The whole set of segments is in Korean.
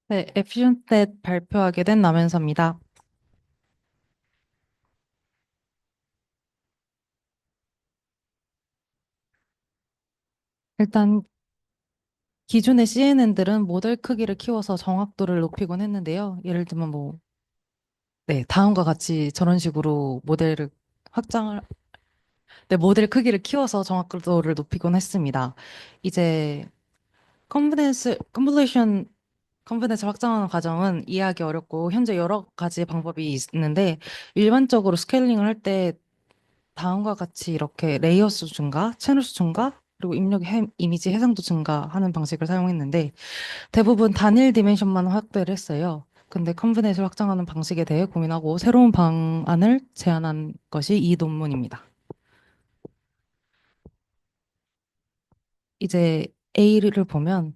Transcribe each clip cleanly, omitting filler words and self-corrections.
네, 에피션넷 발표하게 된 남현서입니다. 일단 기존의 CNN들은 모델 크기를 키워서 정확도를 높이곤 했는데요. 예를 들면 네, 다음과 같이 저런 식으로 확장을, 모델 크기를 키워서 정확도를 높이곤 했습니다. 이제 컨볼루션 컨버넷을 확장하는 과정은 이해하기 어렵고 현재 여러 가지 방법이 있는데 일반적으로 스케일링을 할 때 다음과 같이 이렇게 레이어 수 증가, 채널 수 증가, 그리고 이미지 해상도 증가하는 방식을 사용했는데 대부분 단일 디멘션만 확대를 했어요. 근데 컨브넷을 확장하는 방식에 대해 고민하고 새로운 방안을 제안한 것이 이 논문입니다. 이제 A를 보면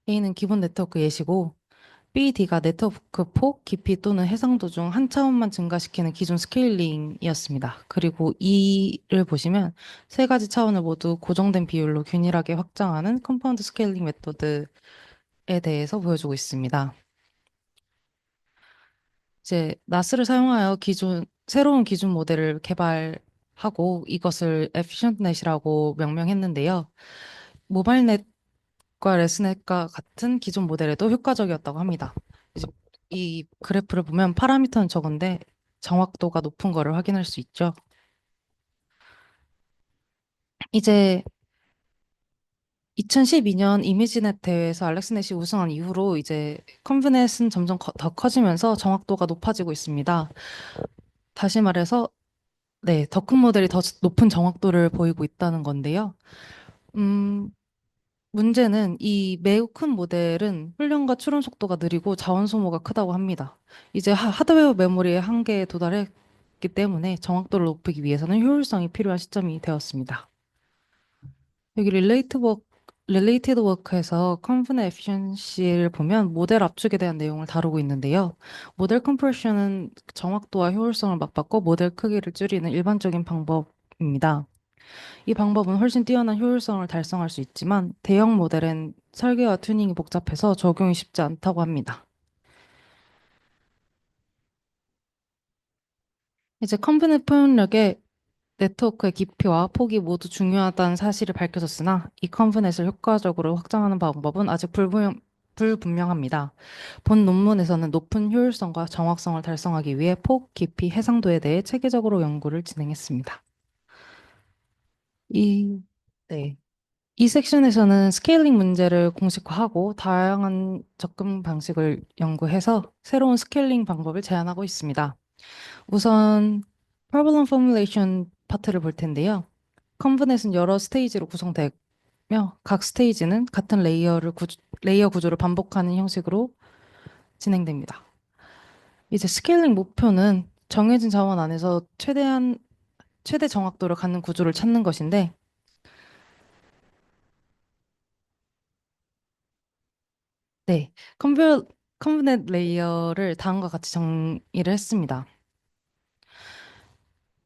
A는 기본 네트워크 예시고 BD가 네트워크 폭, 깊이 또는 해상도 중 한 차원만 증가시키는 기존 스케일링이었습니다. 그리고 E를 보시면 세 가지 차원을 모두 고정된 비율로 균일하게 확장하는 컴파운드 스케일링 메소드에 대해서 보여주고 있습니다. 이제 나스를 사용하여 새로운 기준 모델을 개발하고 이것을 에피션트넷이라고 명명했는데요. 모바일넷과 레스넷과 같은 기존 모델에도 효과적이었다고 합니다. 이제 이 그래프를 보면 파라미터는 적은데 정확도가 높은 거를 확인할 수 있죠. 이제 2012년 이미지넷 대회에서 알렉스넷이 우승한 이후로 이제 컨브넷은 점점 더 커지면서 정확도가 높아지고 있습니다. 다시 말해서 네, 더 큰 모델이 더 높은 정확도를 보이고 있다는 건데요. 음, 문제는 이 매우 큰 모델은 훈련과 추론 속도가 느리고 자원 소모가 크다고 합니다. 이제 하드웨어 메모리의 한계에 도달했기 때문에 정확도를 높이기 위해서는 효율성이 필요한 시점이 되었습니다. 여기 릴레이티드 워크에서 컨브네 에피션시를 보면 모델 압축에 대한 내용을 다루고 있는데요. 모델 컴프레션은 정확도와 효율성을 맞바꿔 모델 크기를 줄이는 일반적인 방법입니다. 이 방법은 훨씬 뛰어난 효율성을 달성할 수 있지만 대형 모델은 설계와 튜닝이 복잡해서 적용이 쉽지 않다고 합니다. 이제 컨브네 표현력의 네트워크의 깊이와 폭이 모두 중요하다는 사실이 밝혀졌으나 이 컨브넷을 효과적으로 확장하는 방법은 아직 불분명합니다. 본 논문에서는 높은 효율성과 정확성을 달성하기 위해 폭, 깊이, 해상도에 대해 체계적으로 연구를 진행했습니다. 이, 네. 이 섹션에서는 스케일링 문제를 공식화하고 다양한 접근 방식을 연구해서 새로운 스케일링 방법을 제안하고 있습니다. 우선 Problem Formulation 파트를 볼 텐데요. 컨브넷은 여러 스테이지로 구성되며 각 스테이지는 같은 레이어 구조를 반복하는 형식으로 진행됩니다. 이제 스케일링 목표는 정해진 자원 안에서 최대 정확도를 갖는 구조를 찾는 것인데, 네, 컨브넷 레이어를 다음과 같이 정의를 했습니다.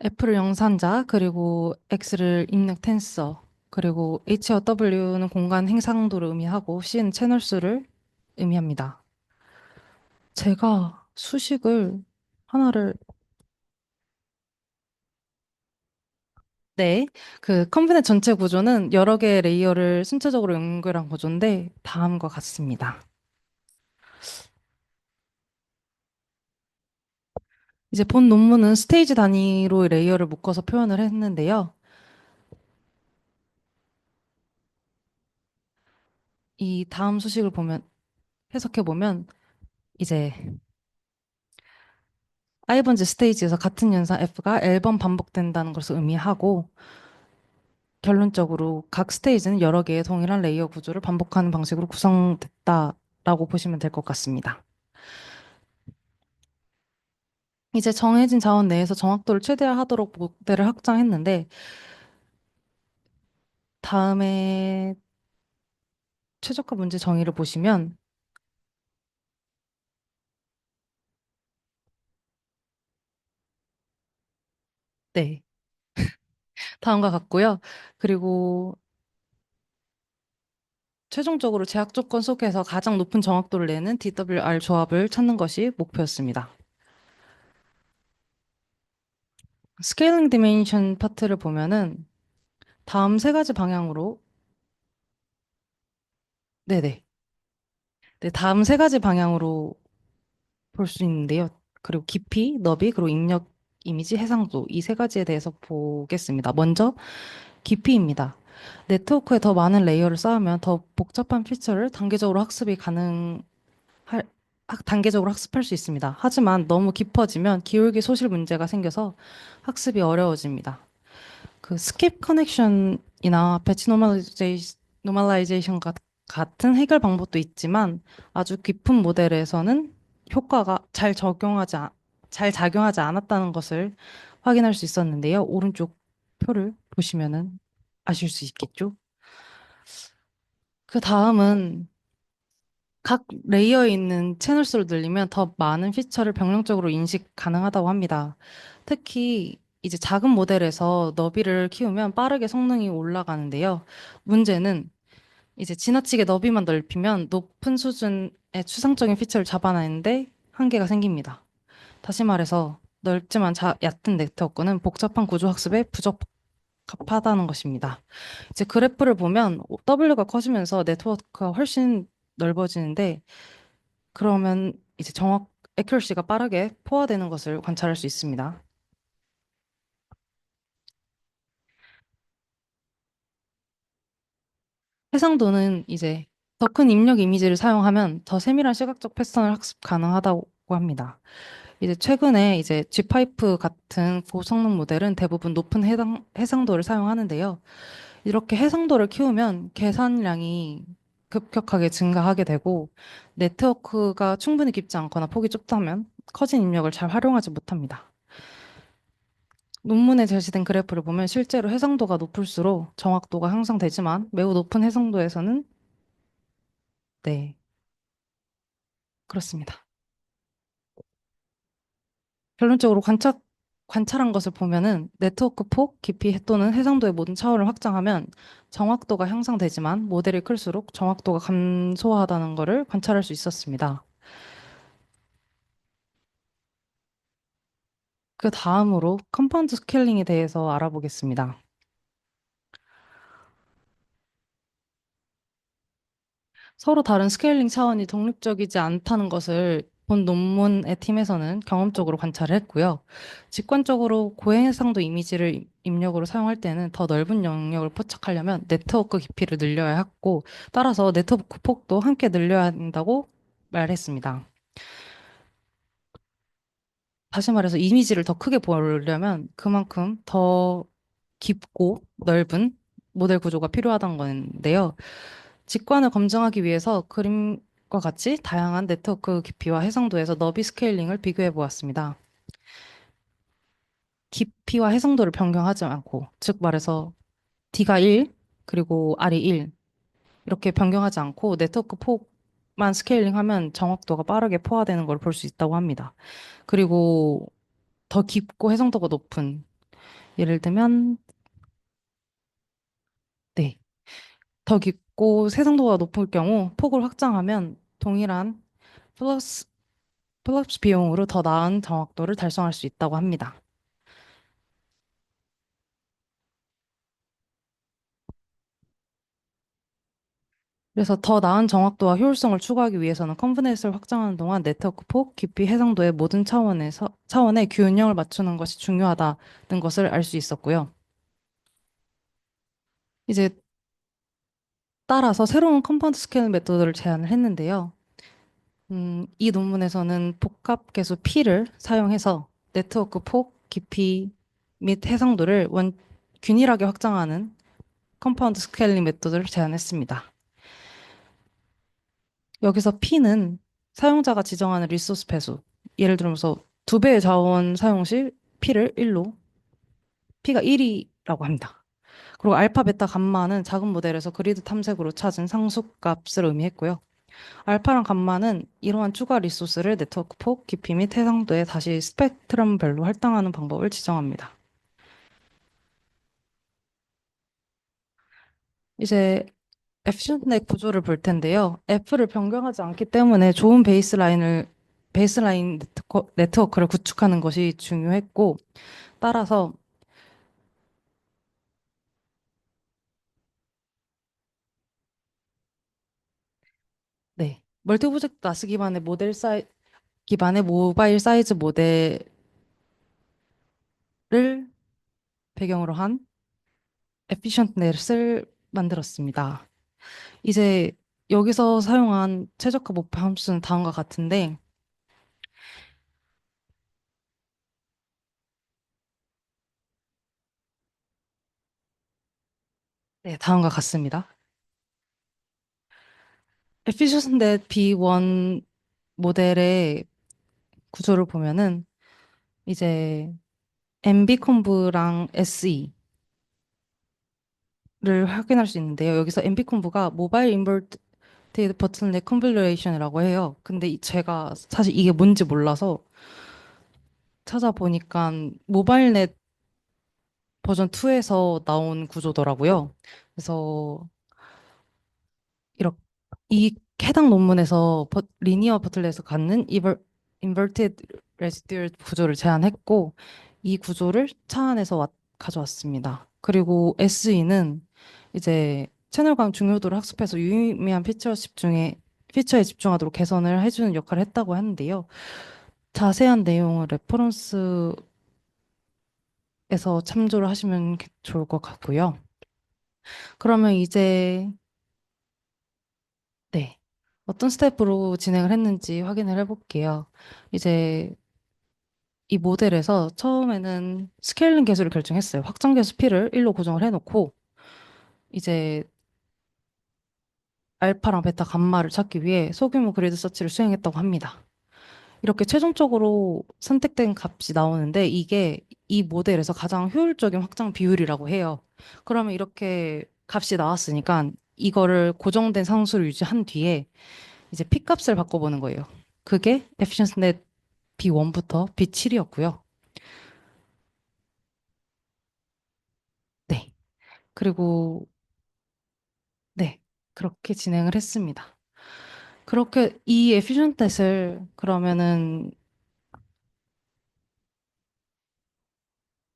F를 영산자, 그리고 X를 입력 텐서, 그리고 H와 W는 공간 행상도를 의미하고 C는 채널 수를 의미합니다. 제가 수식을 하나를, 네, 그 컴포넌트 전체 구조는 여러 개의 레이어를 순차적으로 연결한 구조인데 다음과 같습니다. 이제 본 논문은 스테이지 단위로 레이어를 묶어서 표현을 했는데요. 이 다음 수식을 해석해 보면 이제 아이번즈 스테이지에서 같은 연산 F가 L번 반복된다는 것을 의미하고 결론적으로 각 스테이지는 여러 개의 동일한 레이어 구조를 반복하는 방식으로 구성됐다라고 보시면 될 것 같습니다. 이제 정해진 자원 내에서 정확도를 최대화하도록 모델을 확장했는데 다음에 최적화 문제 정의를 보시면 네, 다음과 같고요. 그리고 최종적으로 제약 조건 속에서 가장 높은 정확도를 내는 DWR 조합을 찾는 것이 목표였습니다. 스케일링 디멘션 파트를 보면은 다음 세 가지 방향으로, 네네. 네, 다음 세 가지 방향으로 볼 수 있는데요. 그리고 깊이, 너비, 그리고 입력, 이미지, 해상도 이 세 가지에 대해서 보겠습니다. 먼저 깊이입니다. 네트워크에 더 많은 레이어를 쌓으면 더 복잡한 피처를 할, 단계적으로 학습할 수 있습니다. 하지만 너무 깊어지면 기울기 소실 문제가 생겨서 학습이 어려워집니다. 그 스킵 커넥션이나 배치 노멀라이제이션 같은 해결 방법도 있지만 아주 깊은 모델에서는 효과가 잘 작용하지 않았다는 것을 확인할 수 있었는데요. 오른쪽 표를 보시면은 아실 수 있겠죠? 그 다음은 각 레이어에 있는 채널 수를 늘리면 더 많은 피처를 병렬적으로 인식 가능하다고 합니다. 특히 이제 작은 모델에서 너비를 키우면 빠르게 성능이 올라가는데요. 문제는 이제 지나치게 너비만 넓히면 높은 수준의 추상적인 피처를 잡아내는데 한계가 생깁니다. 다시 말해서 넓지만 얕은 네트워크는 복잡한 구조 학습에 부적합하다는 것입니다. 이제 그래프를 보면 W가 커지면서 네트워크가 훨씬 넓어지는데 그러면 이제 accuracy가 빠르게 포화되는 것을 관찰할 수 있습니다. 해상도는 이제 더 큰 입력 이미지를 사용하면 더 세밀한 시각적 패턴을 학습 가능하다고 합니다. 이제 최근에 이제 G5 같은 고성능 모델은 대부분 높은 해상도를 사용하는데요. 이렇게 해상도를 키우면 계산량이 급격하게 증가하게 되고 네트워크가 충분히 깊지 않거나 폭이 좁다면 커진 입력을 잘 활용하지 못합니다. 논문에 제시된 그래프를 보면 실제로 해상도가 높을수록 정확도가 향상되지만 매우 높은 해상도에서는 네, 그렇습니다. 결론적으로 관찰한 것을 보면은 네트워크 폭, 깊이 또는 해상도의 모든 차원을 확장하면 정확도가 향상되지만 모델이 클수록 정확도가 감소하다는 것을 관찰할 수 있었습니다. 그 다음으로 컴파운드 스케일링에 대해서 알아보겠습니다. 서로 다른 스케일링 차원이 독립적이지 않다는 것을 본 논문의 팀에서는 경험적으로 관찰을 했고요. 직관적으로 고해상도 이미지를 입력으로 사용할 때는 더 넓은 영역을 포착하려면 네트워크 깊이를 늘려야 했고, 따라서 네트워크 폭도 함께 늘려야 한다고 말했습니다. 다시 말해서 이미지를 더 크게 보려면 그만큼 더 깊고 넓은 모델 구조가 필요하다는 건데요. 직관을 검증하기 위해서 그림과 같이 다양한 네트워크 깊이와 해상도에서 너비 스케일링을 비교해 보았습니다. 깊이와 해상도를 변경하지 않고, 즉 말해서 D가 1, 그리고 R이 1, 이렇게 변경하지 않고 네트워크 폭만 스케일링하면 정확도가 빠르게 포화되는 걸 볼 수 있다고 합니다. 그리고 더 깊고 해상도가 높은, 예를 들면, 네, 더 깊고 해상도가 높을 경우 폭을 확장하면 동일한 플러스 플러스 비용으로 더 나은 정확도를 달성할 수 있다고 합니다. 그래서 더 나은 정확도와 효율성을 추구하기 위해서는 컨브넷을 확장하는 동안 네트워크 폭, 깊이, 해상도의 모든 차원의 균형을 맞추는 것이 중요하다는 것을 알 수 있었고요. 이제 따라서 새로운 컴파운드 스케일링 메소드를 제안을 했는데요. 이 논문에서는 복합 계수 P를 사용해서 네트워크 폭, 깊이 및 해상도를 균일하게 확장하는 컴파운드 스케일링 메소드를 제안했습니다. 여기서 P는 사용자가 지정하는 리소스 배수. 예를 들면서 두 배의 자원 사용 시 P를 1로, P가 1이라고 합니다. 그리고 알파, 베타, 감마는 작은 모델에서 그리드 탐색으로 찾은 상수값을 의미했고요. 알파랑 감마는 이러한 추가 리소스를 네트워크 폭, 깊이 및 해상도에 다시 스펙트럼별로 할당하는 방법을 지정합니다. 이제 에피션트 구조를 볼 텐데요. F를 변경하지 않기 때문에 좋은 베이스라인 네트워크를 구축하는 것이 중요했고, 따라서, 네. 멀티 오브젝트 나스 기반의 모바일 사이즈 모델을 배경으로 한 에피션트 넷을 만들었습니다. 이제 여기서 사용한 최적화 목표 함수는 다음과 같은데, 네, 다음과 같습니다. 에피션트 넷 B1 모델의 구조를 보면은 이제 MBconv랑 SE를 확인할 수 있는데요. 여기서 MBconv가 모바일 인버티드 버튼렉 컨필러레이션이라고 해요. 근데 제가 사실 이게 뭔지 몰라서 찾아보니까 모바일 넷 버전 2에서 나온 구조더라고요. 그래서 이렇게 이 해당 논문에서 리니어 버틀렛에서 갖는 인버티드 레지듀얼 구조를 제안했고 이 구조를 차 안에서 가져왔습니다. 그리고 SE는 이제 채널 간 중요도를 학습해서 유의미한 피처에 집중하도록 개선을 해주는 역할을 했다고 하는데요. 자세한 내용을 레퍼런스에서 참조를 하시면 좋을 것 같고요. 그러면 이제 네. 어떤 스텝으로 진행을 했는지 확인을 해볼게요. 이제 이 모델에서 처음에는 스케일링 계수를 결정했어요. 확정 계수 P를 1로 고정을 해놓고 이제 알파랑 베타 감마를 찾기 위해 소규모 그리드 서치를 수행했다고 합니다. 이렇게 최종적으로 선택된 값이 나오는데 이게 이 모델에서 가장 효율적인 확장 비율이라고 해요. 그러면 이렇게 값이 나왔으니까 이거를 고정된 상수를 유지한 뒤에 이제 P 값을 바꿔보는 거예요. 그게 efficiency B1부터 B7이었고요. 네. 그리고 네. 그렇게 진행을 했습니다. 그렇게 이 efficient을 그러면은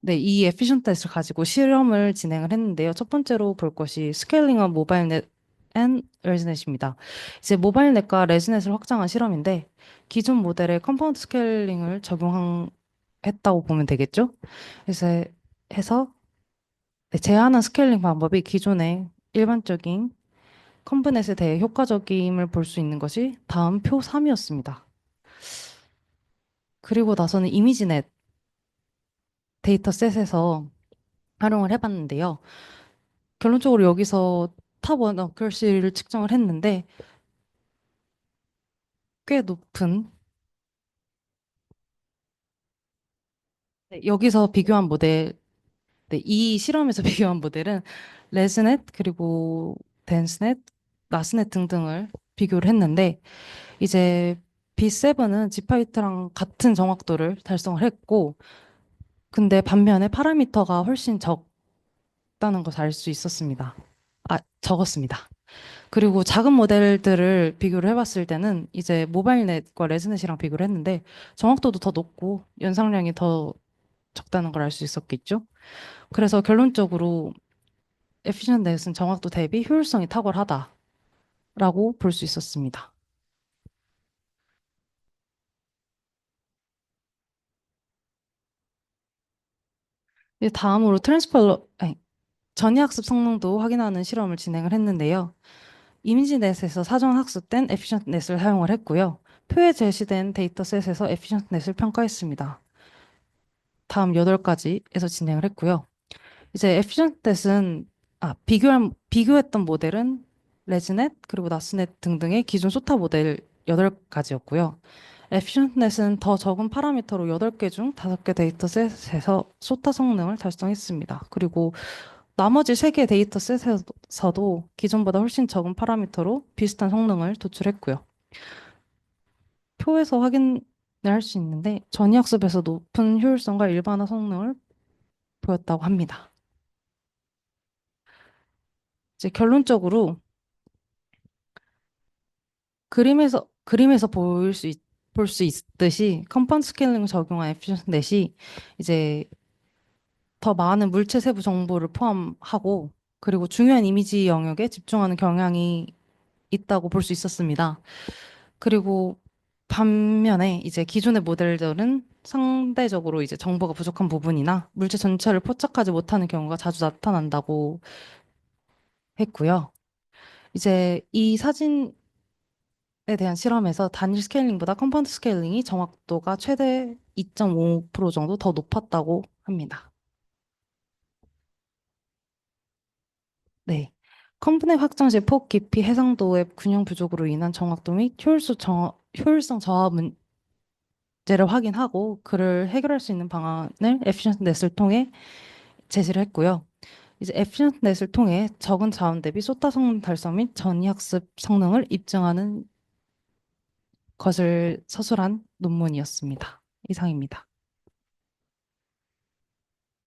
네, 이 efficient를 가지고 실험을 진행을 했는데요. 첫 번째로 볼 것이 스케일링한 모바일 넷 앤 레지넷입니다. 이제 모바일 넷과 레지넷을 확장한 실험인데 기존 모델에 컴파운드 스케일링을 적용했다고 보면 되겠죠? 그래서 해서 네, 제한한 스케일링 방법이 기존의 일반적인 컴브넷에 대해 효과적임을 볼 수 있는 것이 다음 표 3이었습니다. 그리고 나서는 이미지넷 데이터셋에서 활용을 해봤는데요. 결론적으로 여기서 탑원 어큐러시를 측정을 했는데 꽤 높은 네, 여기서 비교한 모델 네, 이 실험에서 비교한 모델은 레즈넷 그리고 덴스넷, 나스넷 등등을 비교를 했는데 이제 B7은 지파이트랑 같은 정확도를 달성을 했고, 근데 반면에 파라미터가 훨씬 적다는 것을 알 수 있었습니다. 아, 적었습니다. 그리고 작은 모델들을 비교를 해봤을 때는 이제 모바일넷과 레즈넷이랑 비교를 했는데 정확도도 더 높고 연상량이 더 적다는 걸 알 수 있었겠죠. 그래서 결론적으로 에피션트 넷은 정확도 대비 효율성이 탁월하다라고 볼 수 있었습니다. 이제 다음으로 전이학습 성능도 확인하는 실험을 진행을 했는데요. 이미지넷에서 사전 학습된 에피션트 넷을 사용을 했고요. 표에 제시된 데이터셋에서 에피션트 넷을 평가했습니다. 다음 8가지에서 진행을 했고요. 이제 에피션트 넷은 비교했던 모델은 레즈넷 그리고 나스넷 등등의 기존 소타 모델 8가지였고요. 에피션트 넷은 더 적은 파라미터로 8개 중 5개 데이터셋에서 소타 성능을 달성했습니다. 그리고 나머지 3개 데이터셋에서도 기존보다 훨씬 적은 파라미터로 비슷한 성능을 도출했고요. 표에서 확인을 할 수 있는데 전이학습에서 높은 효율성과 일반화 성능을 보였다고 합니다. 이제 결론적으로 그림에서 볼 수 있듯이 컴파운드 스케일링을 적용한 에피션시 넷이 이제 더 많은 물체 세부 정보를 포함하고 그리고 중요한 이미지 영역에 집중하는 경향이 있다고 볼 수 있었습니다. 그리고 반면에 이제 기존의 모델들은 상대적으로 이제 정보가 부족한 부분이나 물체 전체를 포착하지 못하는 경우가 자주 나타난다고 했고요. 이제 이 사진에 대한 실험에서 단일 스케일링보다 컴파운드 스케일링이 정확도가 최대 2.5% 정도 더 높았다고 합니다. 네. 컴프네 확장 시 폭 깊이 해상도의 균형 부족으로 인한 정확도 및 효율성 저하 문제를 확인하고 그를 해결할 수 있는 방안을 에피션트 넷을 통해 제시를 했고요. 이제 에피션트 넷을 통해 적은 자원 대비 쏟다 성능 달성 및 전이학습 성능을 입증하는 것을 서술한 논문이었습니다. 이상입니다.